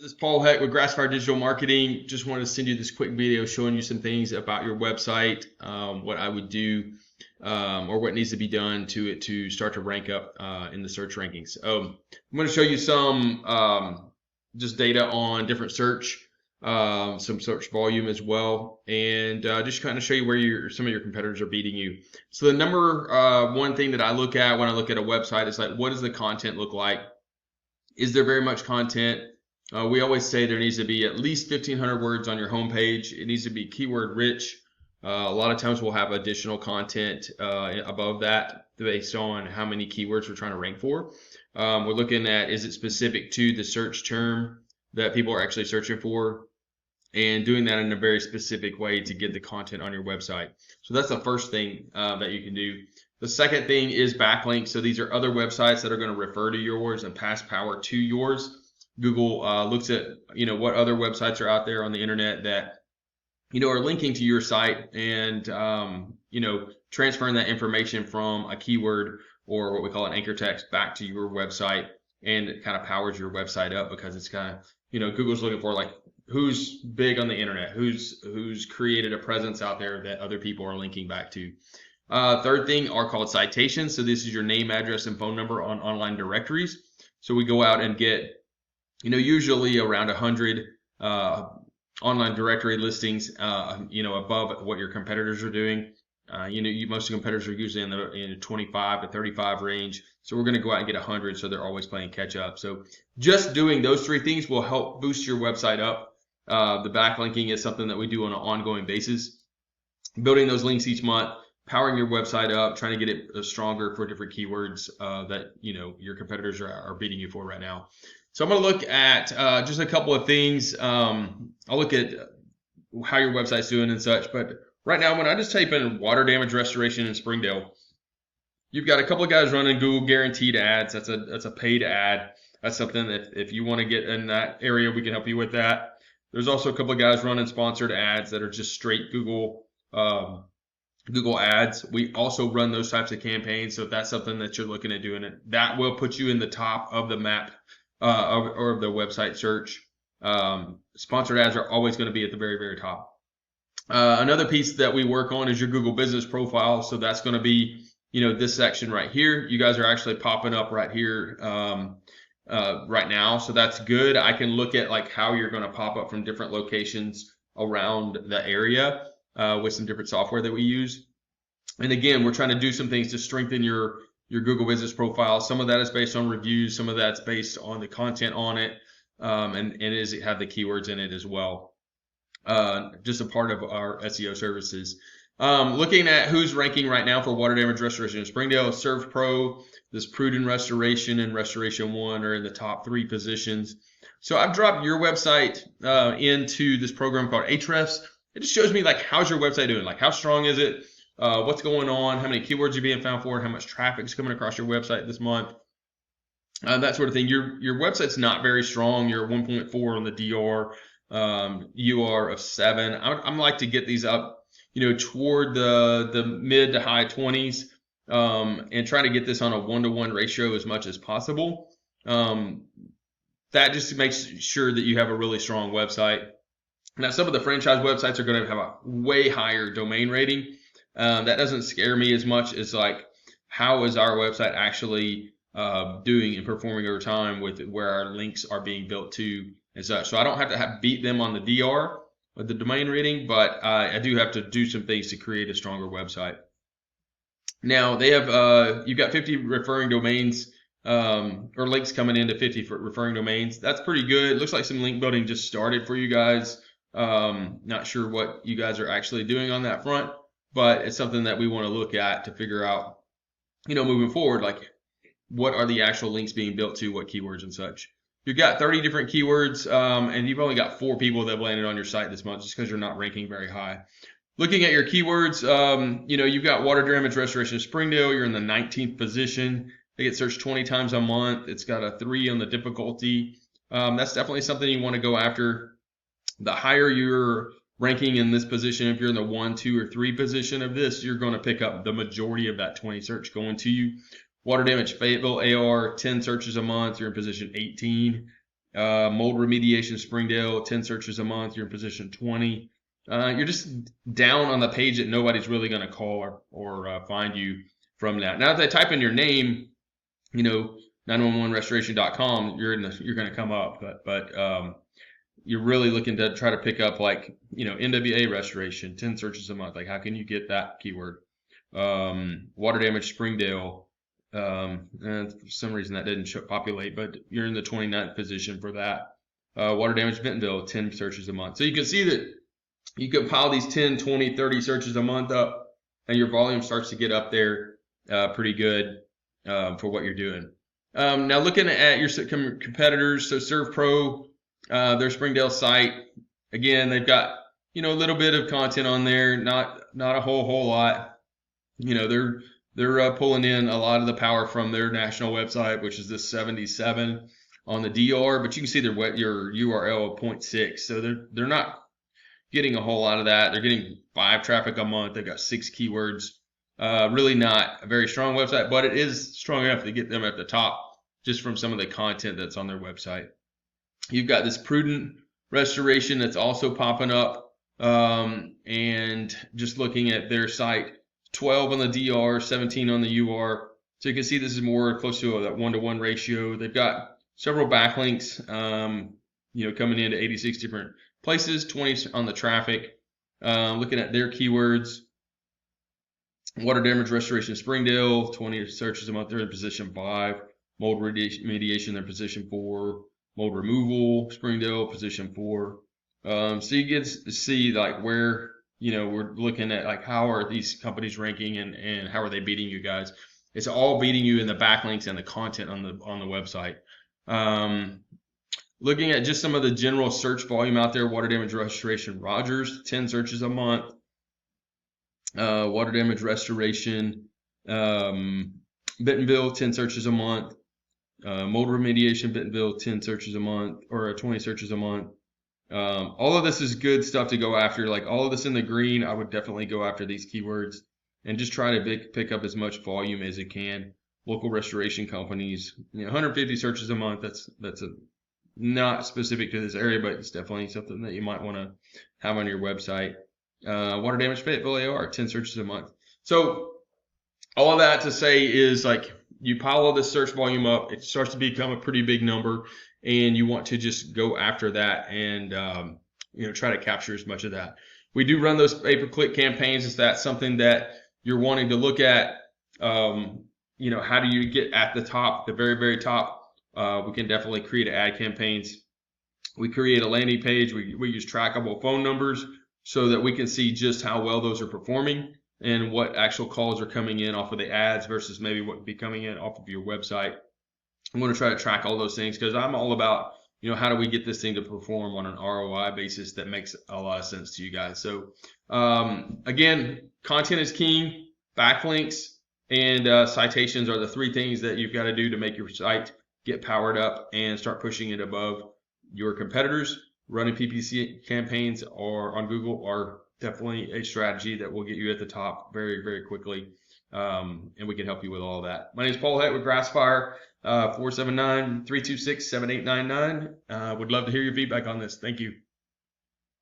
This is Paul Heck with Grassfire Digital Marketing. Just wanted to send you this quick video showing you some things about your website, what I would do, or what needs to be done to it to start to rank up in the search rankings. I'm going to show you some just data on different search, some search volume as well, and just kind of show you where some of your competitors are beating you. So the number one thing that I look at when I look at a website is like, what does the content look like? Is there very much content? We always say there needs to be at least 1,500 words on your homepage. It needs to be keyword rich. A lot of times we'll have additional content above that based on how many keywords we're trying to rank for. We're looking at, is it specific to the search term that people are actually searching for, and doing that in a very specific way to get the content on your website. So that's the first thing that you can do. The second thing is backlinks. So these are other websites that are going to refer to yours and pass power to yours. Google looks at what other websites are out there on the internet that are linking to your site, and transferring that information from a keyword or what we call an anchor text back to your website, and it kind of powers your website up because it's kind of Google's looking for like who's big on the internet, who's created a presence out there that other people are linking back to. Third thing are called citations. So this is your name, address, and phone number on online directories. So we go out and get usually around 100 online directory listings, above what your competitors are doing. Most competitors are usually in the 25 to 35 range. So we're going to go out and get 100, so they're always playing catch up. So just doing those three things will help boost your website up. The backlinking is something that we do on an ongoing basis. Building those links each month, powering your website up, trying to get it stronger for different keywords that your competitors are beating you for right now. So I'm going to look at just a couple of things. I'll look at how your website's doing and such. But right now, when I just type in water damage restoration in Springdale, you've got a couple of guys running Google guaranteed ads. That's a paid ad. That's something that if you want to get in that area, we can help you with that. There's also a couple of guys running sponsored ads that are just straight Google ads. We also run those types of campaigns. So if that's something that you're looking at doing, that will put you in the top of the map. Or the website search. Sponsored ads are always going to be at the very, very top. Another piece that we work on is your Google business profile. So that's going to be, this section right here. You guys are actually popping up right here right now. So that's good. I can look at like how you're going to pop up from different locations around the area with some different software that we use. And again, we're trying to do some things to strengthen your Google business profile. Some of that is based on reviews. Some of that's based on the content on it. And does it have the keywords in it as well? Just a part of our SEO services. Looking at who's ranking right now for water damage restoration in Springdale, Serve Pro, this Prudent Restoration, and Restoration 1 are in the top 3 positions. So I've dropped your website into this program called Ahrefs. It just shows me like, how's your website doing? Like, how strong is it? What's going on, how many keywords are being found for, how much traffic is coming across your website this month, that sort of thing. Your website's not very strong. You're 1.4 on the DR, UR of 7. I'm like to get these up, toward the mid to high 20s, and try to get this on a 1-to-1 ratio as much as possible. That just makes sure that you have a really strong website. Now, some of the franchise websites are going to have a way higher domain rating. That doesn't scare me as much as like, how is our website actually doing and performing over time with where our links are being built to and such. So I don't have to beat them on the DR with the domain rating, but I do have to do some things to create a stronger website. Now they have you've got 50 referring domains or links coming into 50 for referring domains. That's pretty good. It looks like some link building just started for you guys. Not sure what you guys are actually doing on that front, but it's something that we want to look at to figure out, moving forward, like what are the actual links being built to, what keywords and such. You've got 30 different keywords, and you've only got 4 people that have landed on your site this month just because you're not ranking very high. Looking at your keywords, you've got water damage restoration Springdale. You're in the 19th position. They get searched 20 times a month. It's got a 3 on the difficulty. That's definitely something you want to go after. The higher you're ranking in this position, if you're in the 1, 2, or 3 position of this, you're going to pick up the majority of that 20 search going to you. Water damage Fayetteville, AR, 10 searches a month. You're in position 18. Mold remediation Springdale, 10 searches a month. You're in position 20. You're just down on the page that nobody's really going to call or find you from that. Now, if they type in your name, 911restoration.com, you're going to come up, but you're really looking to try to pick up like, NWA restoration, 10 searches a month. Like, how can you get that keyword? Water damage Springdale, and for some reason that didn't populate, but you're in the 29th position for that. Water damage Bentonville, 10 searches a month. So you can see that you can pile these 10, 20, 30 searches a month up, and your volume starts to get up there pretty good for what you're doing. Now looking at your competitors, so ServPro, their Springdale site, again, they've got, a little bit of content on there, not a whole lot. They're pulling in a lot of the power from their national website, which is this 77 on the DR, but you can see your URL of 0.6. So they're not getting a whole lot of that. They're getting 5 traffic a month. They've got 6 keywords. Really not a very strong website, but it is strong enough to get them at the top just from some of the content that's on their website. You've got this prudent restoration that's also popping up, and just looking at their site, 12 on the DR, 17 on the UR. So you can see this is more close to that 1-to-1 ratio. They've got several backlinks, coming into 86 different places, 20 on the traffic. Looking at their keywords, water damage restoration Springdale, 20 searches a month. They're in position 5. Mold remediation, they're in position 4. Mold removal Springdale, position 4. So you get to see like where, we're looking at like how are these companies ranking and how are they beating you guys. It's all beating you in the backlinks and the content on the website. Looking at just some of the general search volume out there, water damage restoration Rogers, 10 searches a month. Water damage restoration Bentonville, 10 searches a month. Mold remediation Bentonville, 10 searches a month, or 20 searches a month. All of this is good stuff to go after. Like all of this in the green, I would definitely go after these keywords and just try to pick up as much volume as you can. Local restoration companies, 150 searches a month. That's not specific to this area, but it's definitely something that you might want to have on your website. Water damage Fayetteville AR, 10 searches a month. So all of that to say is like you pile all this search volume up, it starts to become a pretty big number, and you want to just go after that and try to capture as much of that. We do run those pay-per-click campaigns. Is that something that you're wanting to look at? How do you get at the top, the very, very top? We can definitely create ad campaigns. We create a landing page. We use trackable phone numbers so that we can see just how well those are performing and what actual calls are coming in off of the ads versus maybe what would be coming in off of your website. I'm going to try to track all those things because I'm all about, how do we get this thing to perform on an ROI basis that makes a lot of sense to you guys. So again, content is king. Backlinks and citations are the 3 things that you've got to do to make your site get powered up and start pushing it above your competitors. Running PPC campaigns or on Google are definitely a strategy that will get you at the top very, very quickly. And we can help you with all that. My name is Paul Hett with Grassfire, 479-326-7899. Would love to hear your feedback on this. Thank you.